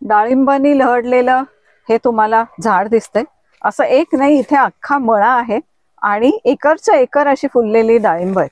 डाळिंबानी लहडलेलं हे तुम्हाला झाड दिसतंय. असं एक नाही, इथे अख्खा मळा आहे आणि एकरच्या एकर अशी फुललेली डाळिंब आहेत.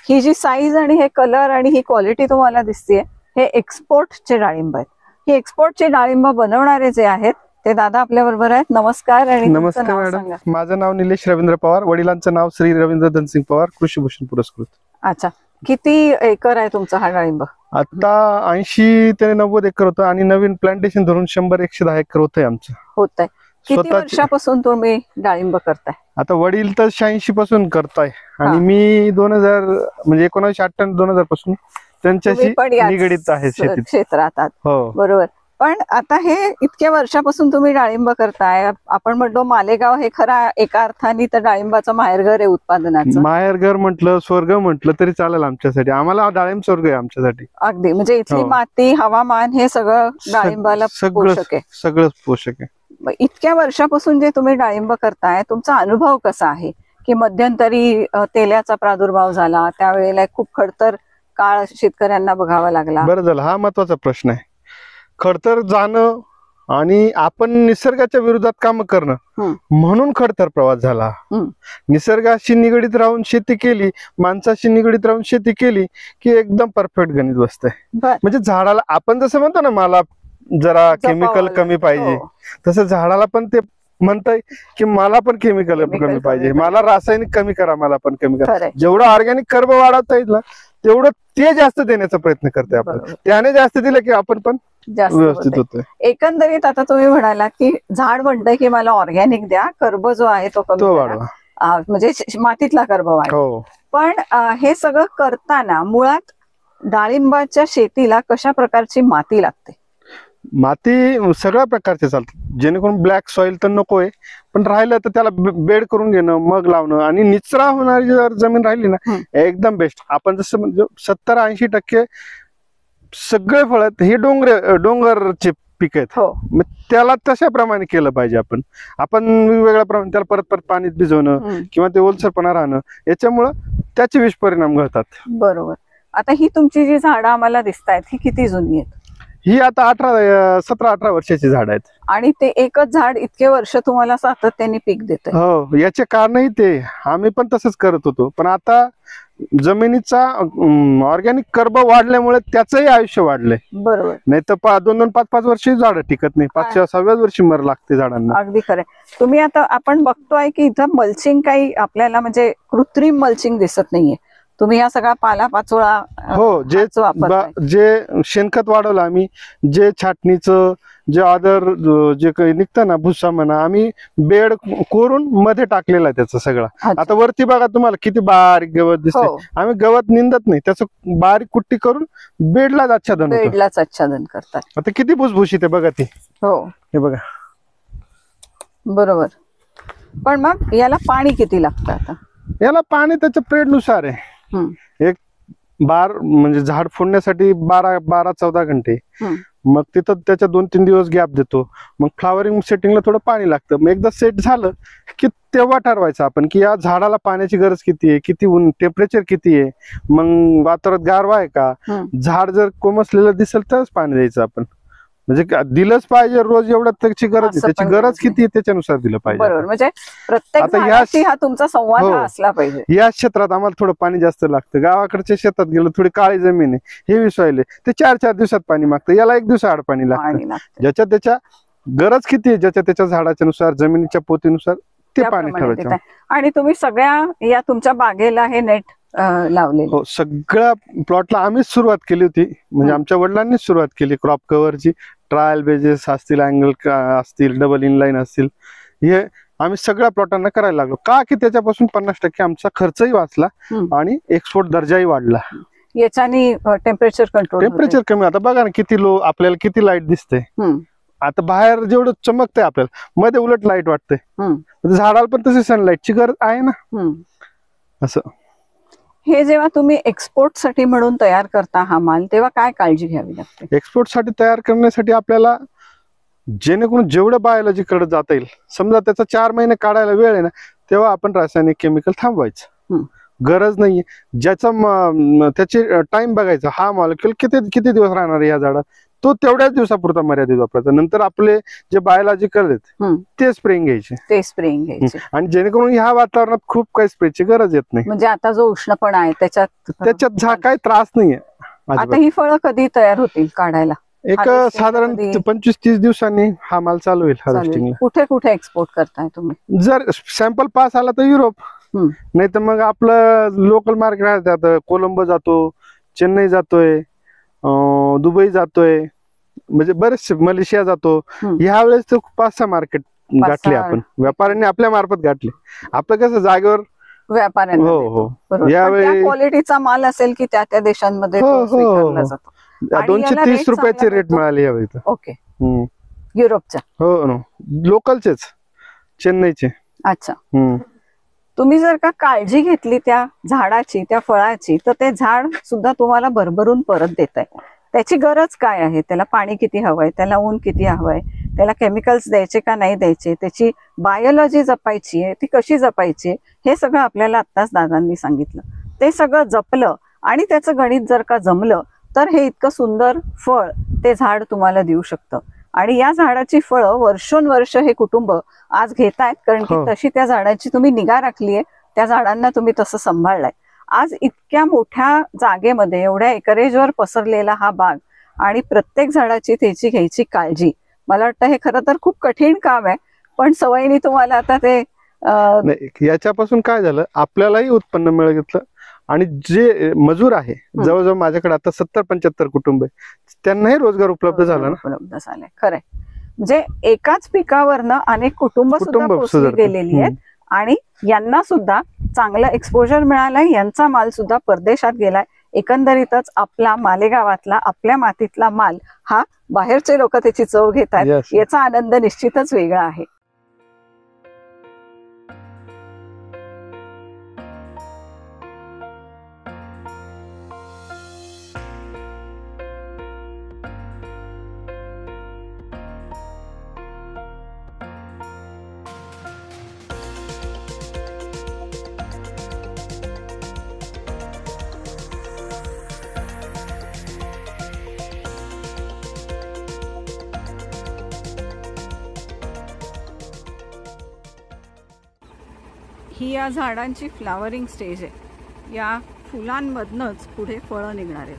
ही जी साईज आणि हे कलर आणि ही क्वालिटी तुम्हाला दिसतेय, हे एक्सपोर्टचे डाळिंब आहेत. ही एक्सपोर्टचे डाळिंब बनवणारे जे आहेत ते दादा आपल्या बरोबर आहेत. नमस्कार. आणि नमस्कार मॅडम, माझं नाव निलेश रवींद्र पवार, वडिलांचं नाव श्री रवींद्र धनसिंग पवार, कृषी भूषण पुरस्कृत. अच्छा, किती एकर आहे तुमचा हा डाळिंब? आता 80 ते 90 एकर होतं आणि नवीन प्लांटेशन धरून 100-110 एकर होतंय आमचं. होतंय. किती वर्षापासून तुम्ही डाळिंब करताय? आता वडील तर 86 पासून करताय आणि मी 2000 म्हणजे 1998-2000 पासून त्यांच्याशी निगडीत आहे क्षेत्रात. हो बरोबर. पण आता हे इतक्या वर्षापासून तुम्ही डाळिंब करताय, आपण म्हणतो मालेगाव हे खरा एका अर्थाने तर डाळिंबाचं माहेरघर आहे उत्पादनाचं. माहेरघर म्हटलं, स्वर्ग म्हटलं तरी चालेल आमच्यासाठी. आम्हाला डाळिंब स्वर्ग आहे आमच्यासाठी. अगदी, म्हणजे इथली माती, हवामान हे सगळं डाळिंबाला पोषक आहे. सगळंच पोषक आहे. इतक्या वर्षापासून जे तुम्ही डाळिंब करताय, तुमचा अनुभव कसा आहे? की मध्यंतरी तेल्याचा प्रादुर्भाव झाला, त्यावेळेला खूप खडतर काळ शेतकऱ्यांना बघावा लागला. बरं झालं, हा महत्वाचा प्रश्न आहे. खडतर जाणं आणि आपण निसर्गाच्या विरोधात काम करणं म्हणून खडतर प्रवास झाला. निसर्गाशी निगडीत राहून शेती केली, माणसाशी निगडीत राहून शेती केली की एकदम परफेक्ट गणित बसतंय. म्हणजे झाडाला आपण जसं म्हणतो ना, मला जरा केमिकल कमी पाहिजे, तसं झाडाला पण ते म्हणताय की मला पण केमिकल कमी पाहिजे, मला रासायनिक कमी करा, मला पण कमी करा. जेवढं ऑर्गॅनिक कर्ब वाढवता येईल ना तेवढं ते जास्त देण्याचा प्रयत्न करते आपण. त्याने जास्त दिलं की आपण पण व्यवस्थित होतोय. एकंदरीत आता तुम्ही म्हणाला की झाड म्हणतंय की मला ऑर्गॅनिक द्या, कर्ब जो आहे तो कमी वाढवा, म्हणजे मातीतला कर्ब वाढवा. पण हे सगळं करताना मुळात डाळिंबाच्या शेतीला कशा प्रकारची माती लागते? माती सगळ्या प्रकारचे चालतात, जेणेकरून ब्लॅक सॉइल तर नकोय, पण राहिलं तर त्याला बेड करून घेणं, मग लावणं आणि निचरा होणारी जर जमीन राहिली ना एकदम बेस्ट. आपण जसं म्हणजे 70-80% सगळे फळ हे डोंगरचे पीक आहेत. मग त्याला तशाप्रमाणे केलं पाहिजे. आपण वेगवेगळ्या प्रमाणे त्याला परत परत पाणीत भिजवणं किंवा ते ओलसरपणा राहणं, याच्यामुळं त्याचे विषपरिणाम घडतात. बरोबर. आता ही तुमची जी झाडं आम्हाला दिसत आहेत, ही किती जुनी आहेत? ही आता 17-18 वर्षाची झाड आहेत. आणि ते एकच झाड इतके वर्ष तुम्हाला सातत्याने पीक देत? हो, याचे कारणही ते, आम्ही पण तसंच करत होतो, पण आता जमिनीचा ऑर्गॅनिक कर्ब वाढल्यामुळे त्याचंही आयुष्य वाढलंय. बरोबर. नाही तर 2-2, 5-5 वर्ष झाड टिकत नाही, 5-6व्या वर्षी मर लागते झाडांना. अगदी खरंय. तुम्ही आता आपण बघतोय की इथं मल्चिंग काही आपल्याला म्हणजे कृत्रिम मल्चिंग दिसत नाहीये. तुम्ही हा सगळा पालापाचोळा हो, जे शेणखत वाढवलं आम्ही, जे छाटणीचं जे अदर जे काही निघतं ना, भुसा म्हणा, आम्ही बेड कोरून मध्ये टाकलेला आहे त्याचा सगळा. आता वरती बघा तुम्हाला किती बारीक गवत दिसतंय. आम्ही गवत निंदत नाही, त्याचं बारीक कुट्टी करून बेडलाच आच्छादन करतात. आता किती भुसभुशीत आहे बघा ती. हो, हे बघा. बरोबर. पण मग याला पाणी किती लागतं? आता याला पाणी त्याच्या प्रेडनुसार आहे. एक बार म्हणजे झाड फोडण्यासाठी 12-14 घंटे, मग तिथं त्याच्या 2-3 दिवस गॅप देतो. मग फ्लावरिंग सेटिंगला थोडं पाणी लागतं. मग एकदा सेट झालं की तेव्हा ठरवायचं आपण की या झाडाला पाण्याची गरज किती आहे, किती ऊन, टेम्परेचर किती आहे, मग वातावरणात गारवा आहे का, झाड जर कोमसलेलं दिसेल तरच पाणी द्यायचं आपण. म्हणजे दिलंच पाहिजे रोज, एवढं त्याची गरज आहे, त्याची गरज किती आहे त्याच्यानुसार दिलं पाहिजे. बरोबर. म्हणजे प्रत्येक झाडाशी हा तुमचा संवाद असला पाहिजे. या क्षेत्रात आम्हाला थोडं पाणी जास्त लागतं. गावाकडच्या शेतात गेलं, थोडी काळी जमीन आहे, हे विसवायले ते 4-4 दिवसात पाणी मागतं, याला 1 दिवस आड पाणी लागतं. ज्याच्या त्याच्या गरज किती आहे, ज्याच्या त्याच्या झाडाच्या नुसार, जमिनीच्या पोतीनुसार ते पाणी ठेवायचं. आणि तुम्ही सगळ्या या तुमच्या बागेला हे नेट लावले? हो, सगळ्या प्लॉटला आम्हीच सुरुवात केली होती. म्हणजे आमच्या वडिलांनीच सुरुवात केली क्रॉप कव्हरची. ट्रायल बेजेस असतील, अँगल असतील, डबल इनलाईन असतील, हे आम्ही सगळ्या प्लॉटांना करायला लागलो. का की त्याच्यापासून 50% आमचा खर्चही वाचला आणि एक्सपोर्ट दर्जाही वाढला. याच्याने टेम्परेचर कमी. आता बघा ना किती लो, आपल्याला किती लाईट दिसते. आता बाहेर जेवढं चमकतंय आपल्याला, मध्ये उलट लाईट वाटते. झाडाला पण तशी सनलाईटची गरज आहे ना. असं हे जेव्हा तुम्ही एक्सपोर्ट साठी म्हणून तयार करता हा माल, तेव्हा काय काळजी घ्यावी लागते? एक्सपोर्ट साठी तयार करण्यासाठी आपल्याला जेणेकरून जेवढं बायोलॉजीकडे जाता येईल, समजा त्याचा 4 महिने काढायला वेळ आहे ना, तेव्हा आपण रासायनिक केमिकल थांबवायचं. गरज नाहीये. ज्याचा त्याची टाइम बघायचा, हा मॉलिक्युल किती दिवस राहणार आहे या झाडात, तो तेवढ्याच दिवसापुरता मर्यादित वापरायचा. नंतर आपले जे बायोलॉजिकल आहेत ते स्प्रेइंग घ्यायचे. ते स्प्रेइंग घ्यायचे. आणि जेणेकरून ह्या वातावरणात खूप काही स्प्रेची गरज येत नाही. म्हणजे आता जो उष्णपणा आहे त्याच्यात काही त्रास नाहीये. आता ही फळं कधी तयार होतील काढायला? एक साधारण 25-30 दिवसांनी हा माल चालू होईल हार्वेस्टिंगला. कुठे कुठे एक्सपोर्ट करताय तुम्ही? जर सॅम्पल पास आला तर युरोप, नाही तर मग आपलं लोकल मार्केट आहे. कोलंबो जातो, चेन्नई जातोय, दुबई जातोय, म्हणजे बरेचसे, मलेशिया जातो. ह्या वेळेस तर 5-6 मार्केट गाठले आपण, व्यापाऱ्यांनी आपल्या मार्फत गाठले. आपलं कसं जागेवर व्यापाऱ्यांना. हो हो. यावेळी क्वालिटीचा माल असेल की त्या जातो. 230 रुपयाचे रेट मिळाले यावेळी. ओके. युरोपच्या? हो, लोकलचेच, चेन्नईचे. अच्छा. तुम्ही जर का काळजी घेतली त्या झाडाची, त्या फळाची, तर ते झाड सुद्धा तुम्हाला भरभरून परत देत आहे. त्याची गरज काय आहे? त्याला पाणी किती हवंय, त्याला ऊन किती हवंय, त्याला केमिकल्स द्यायचे का नाही द्यायचे, त्याची बायोलॉजी जपायची आहे, ती कशी जपायची, हे सगळं आपल्याला आत्ताच दादांनी सांगितलं. ते सगळं जपलं आणि त्याचं गणित जर का जमलं तर हे इतकं सुंदर फळ ते झाड तुम्हाला देऊ शकतं. आणि या झाडाची फळं वर्षोनवर्ष हे कुटुंब आज घेतायत, कारण की तशी त्या झाडाची तुम्ही निगा राखली आहे, त्या झाडांना तुम्ही तसं सांभाळलंय. आज इतक्या मोठ्या जागेमध्ये, एवढ्या एकरेजवर पसरलेला हा बाग, आणि प्रत्येक झाडाची त्याची घ्यायची काळजी, मला वाटतं हे खरं तर खूप कठीण काम आहे. पण सवयीने तुम्हाला आता ते याच्यापासून काय झालं, आपल्यालाही उत्पन्न मिळत, आणि जे मजूर आहे जवळजवळ माझ्याकडे आता 70-75 कुटुंब आहे, त्यांनाही रोजगार उपलब्ध झाला ना. उपलब्ध झालाय, खरंय. म्हणजे एकाच पिकावरनं अनेक कुटुंब पोचली गेलेली आहेत, आणि यांना सुद्धा चांगलं एक्सपोजर मिळालंय. यांचा माल सुद्धा परदेशात गेलाय. एकंदरीतच आपला मालेगावातला, आपल्या मातीतला माल हा बाहेरचे लोक त्याची चव घेत आहेत, याचा आनंद निश्चितच वेगळा आहे. ही या झाडांची फ्लावरिंग स्टेज आहे. या फुलांमधनच पुढे फळं निघणार आहेत.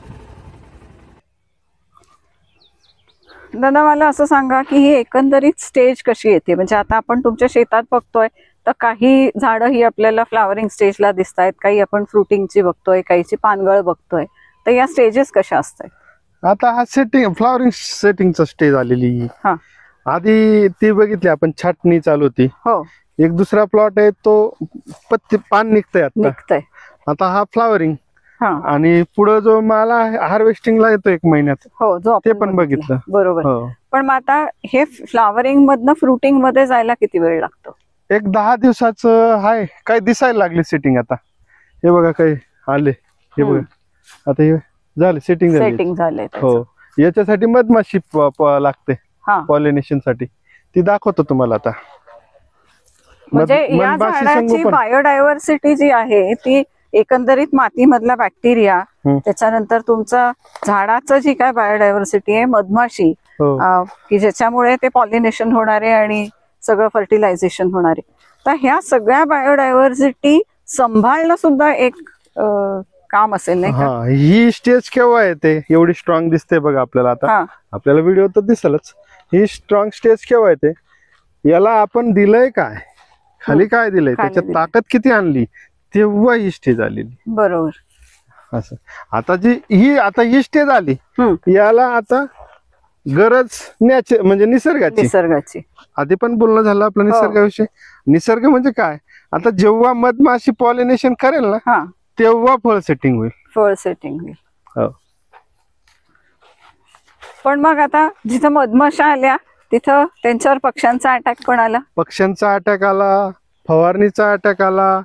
दादा, मला असं सांगा की ही एकंदरीत स्टेज कशी येते? म्हणजे आता आपण तुमच्या शेतात बघतोय तर काही झाडं ही आपल्याला फ्लावरिंग स्टेजला दिसत आहेत, काही आपण फ्रुटिंगची बघतोय, काहीची पानगळ बघतोय. तर या स्टेजेस कशा असतात? आता हा फ्लावरिंग सेटिंगचा स्टेज आलेली. आधी ती बघितली आपण, छाटणी चालू होती. हो. एक दुसरा प्लॉट आहे तो पान निघतंय. आता हा फ्लावरिंग, आणि पुढे जो मला हार्वेस्टिंगला येतो 1 महिन्यात, हो, जो ते पण बघितलं. बरोबर. पण मग आता हे फ्लावरिंग मधनं फ्रुटिंग मध्ये जायला किती वेळ लागतो? एक 10 दिवसाचं आहे. काय दिसायला लागले सेटिंग आता. हे बघा काही आले, हे बघा आता हे झाले, सेटिंग झाले. हो, याच्यासाठी मधमाशी लागते पॉलिनेशन साठी, ती दाखवतो तुम्हाला आता. म्हणजे या झाडाची बायोडायव्हर्सिटी जी आहे ती एकंदरीत मातीमधला बॅक्टेरिया, त्याच्यानंतर तुमचं झाडाचं जी काय बायोडायव्हर्सिटी आहे, मधमाशी, की ज्याच्यामुळे ते पॉलिनेशन होणारे आणि सगळं फर्टिलायझेशन होणारे, तर ह्या सगळ्या बायोडायव्हर्सिटी सांभाळणं सुद्धा एक काम असेल, नाही का? ही स्टेज केव्हा येते? एवढी स्ट्रॉंग दिसते बघा आपल्याला आता, आपल्याला व्हिडिओ तर दिसलच. ही स्ट्रॉंग स्टेज केव्हा येते? याला आपण दिलंय काय, खाली काय दिलंय, त्याच्यात ताकद किती आणली, तेव्हा ही स्टेज आलेली. बरोबर. असं आता ही स्टेज आली, याला आता गरज म्हणजे निसर्गाची. आधी पण बोलणं झालं आपलं निसर्गाविषयी. निसर्ग म्हणजे काय? आता जेव्हा मधमाशी पॉलिनेशन करेल ना, तेव्हा फळ सेटिंग होईल. हो. पण मग आता जिथं मधमाशा आल्या तिथं त्यांच्यावर पक्ष्यांचा अटॅक पण आला. पक्ष्यांचा अटॅक आला, फवारणीचा अटॅक आला.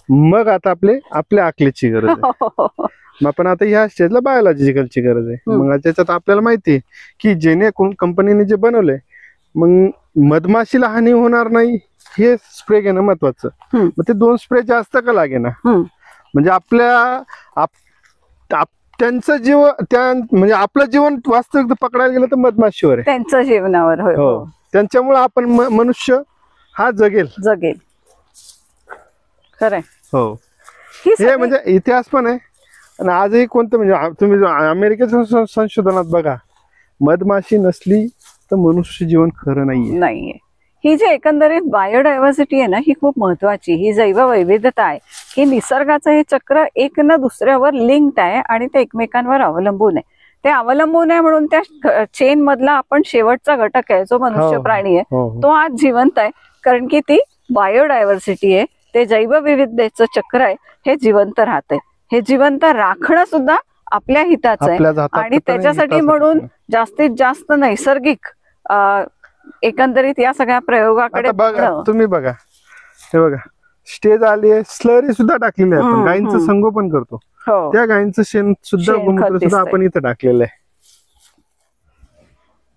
मग आता आपल्या आकलीची गरज आहे. मग पण आता ह्या स्टेजला बायोलॉजिकलची गरज आहे. मग त्याच्यात आपल्याला माहिती आहे की जेणेकरून कंपनीने जे बनवलंय, मग मधमाशीला हानी होणार नाही हे स्प्रे घेणं महत्वाचं. मग ते 2 स्प्रे जास्त का लागे ना, म्हणजे त्यांचं जीवन म्हणजे आपलं जीवन वास्तविक पकडायला गेलं तर मधमाशीवर आहे. त्यांचं जीवनावर. होय, हो, त्यांच्यामुळे आपण मनुष्य हा जगेल. खरंय. हो, ही हे सगळी- म्हणजे इतिहास पण आहे. आणि आजही कोणतं म्हणजे तुम्ही अमेरिकेच्या संशोधनात बघा, मधमाशी नसली तर मनुष्य जीवन खरं नाहीये. ही जी एकंदरीत बायोडायव्हर्सिटी आहे ना, ही खूप महत्वाची. ही जैववैविध्यता आहे, ही निसर्गाचं हे चक्र एक ना दुसऱ्यावर लिंक्ड आहे आणि ते एकमेकांवर अवलंबून आहे. ते अवलंबून आहे म्हणून त्या चेन मधला आपण शेवटचा घटक आहे जो मनुष्य प्राणी आहे, तो आज जिवंत आहे. कारण की ती बायोडायव्हर्सिटी आहे, ते जैवविविधतेचं चक्र आहे, हे जिवंत राहतंय. हे जिवंत राखणं सुद्धा आपल्या हिताचं आहे. आणि त्याच्यासाठी म्हणून जास्तीत जास्त नैसर्गिक एकंदरीत या सगळ्या प्रयोगाकडे तुम्ही बघा. हे बघा, स्टेज आली आहे, स्लरी सुद्धा टाकलेली आहे. आपण गायींचं संगोपन करतो, त्या गायींचं शेण सुद्धा गोमूत्र सुद्धा आपण इथं टाकलेलं आहे.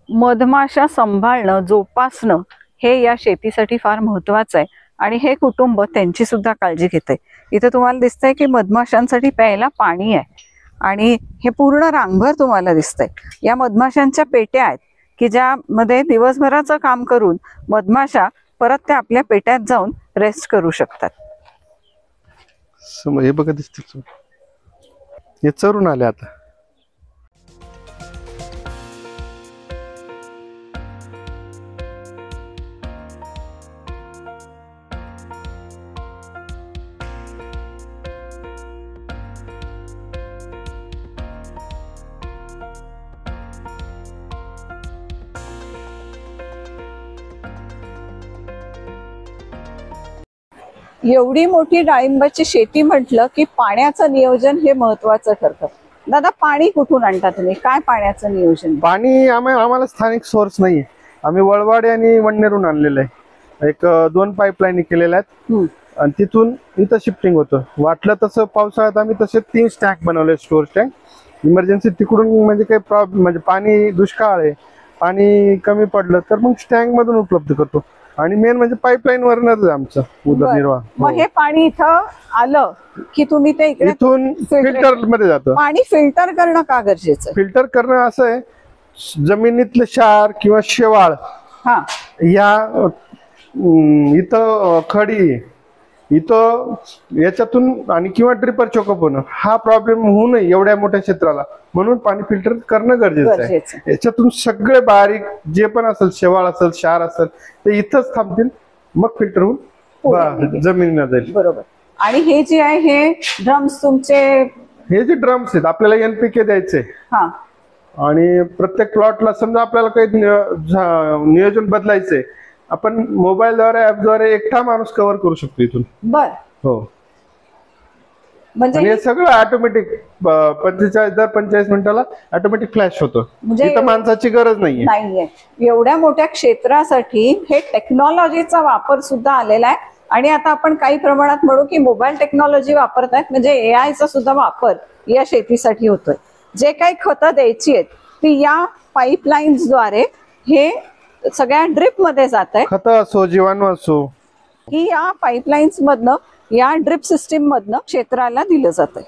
मधमाशा सांभाळणं, जोपासणं हे या शेतीसाठी फार महत्वाचं आहे. आणि हे कुटुंब त्यांची सुद्धा काळजी घेते. इथे तुम्हाला दिसतंय की मधमाशांसाठी प्यायला पाणी आहे आणि हे पूर्ण रांगभर तुम्हाला दिसतंय. या मधमाशांच्या पेट्या आहेत की ज्यामध्ये दिवसभराचं काम करून मधमाशा परत त्या आपल्या पेट्यात जाऊन रेस्ट करू शकतात. हे बघा दिसते, हे चरून आले आता. एवढी मोठी डाळिंबाची शेती म्हटलं की पाण्याचं नियोजन हे महत्वाचं ठरतं. दादा, पाणी कुठून आणता तुम्ही? काय पाण्याचं नियोजन? पाणी आम्हाला स्थानिक सोर्स नाहीये. आम्ही वळवाडे आणि वडनेरून आणलेलं आहे. एक 2 पाईपलाईन केलेल्या आहेत आणि तिथून इथं शिफ्टिंग होतं. वाटलं तसं पावसाळ्यात आम्ही तसे 3 स्टँक बनवले, स्टोअर टँक. इमर्जन्सी तिकडून म्हणजे काही प्रॉब्लेम, म्हणजे पाणी दुष्काळ आहे, पाणी कमी पडलं तर मग स्टँक मधून उपलब्ध करतो. आणि मेन म्हणजे पाईपलाईन वरनच आमचं उदरनिर्वाह. मग हे पाणी इथं आलं की तुम्ही ते इथून फिल्टर मध्ये जातं. पाणी फिल्टर करणं का गरजेचं? फिल्टर करणं असं आहे, जमिनीतलं क्षार किंवा शेवाळ या इथं खडी इथं याच्यातून आणि किंवा ड्रिपर चोकअप होणं हा प्रॉब्लेम होऊ नये एवढ्या मोठ्या क्षेत्राला, म्हणून पाणी फिल्टर करणं गरजेचं आहे. याच्यातून सगळे बारीक जे पण असेल, शेवाळ असेल, क्षार असेल, ते इथंच थांबतील, मग फिल्टर होऊन जमिनीला जाईल. बरोबर. आणि हे जे आहे हे ड्रम्स तुमचे, हे जे ड्रम्स आहेत आपल्याला NPK द्यायचे आणि प्रत्येक प्लॉटला समजा आपल्याला काही नियोजन बदलायचंय, आपण मोबाईलद्वारे ऍपद्वारे एकटा माणूस कव्हर करू शकतो इथून. बर. हो, म्हणजे हे सगळं ऑटोमॅटिक 45 मिनिटाला ऑटोमॅटिक फ्लॅश होतं. इथं माणसाची गरज नाहीये. एवढ्या मोठ्या क्षेत्रासाठी हे टेक्नॉलॉजीचा वापर सुद्धा आलेला आहे. आणि आता आपण काही प्रमाणात म्हणू की मोबाईल टेक्नॉलॉजी वापरतायत, म्हणजे AI चा सुद्धा वापर या शेतीसाठी होतोय. जे काही खतं द्यायची आहेत ती या पाईपलाईन्सद्वारे हे सगळ्या ड्रिप मध्ये जात आहे. खतं असो, जीवाणू असो, की या पाईपलाईन्स मधनं, या ड्रिप सिस्टीम मधनं क्षेत्राला दिलं जातंय.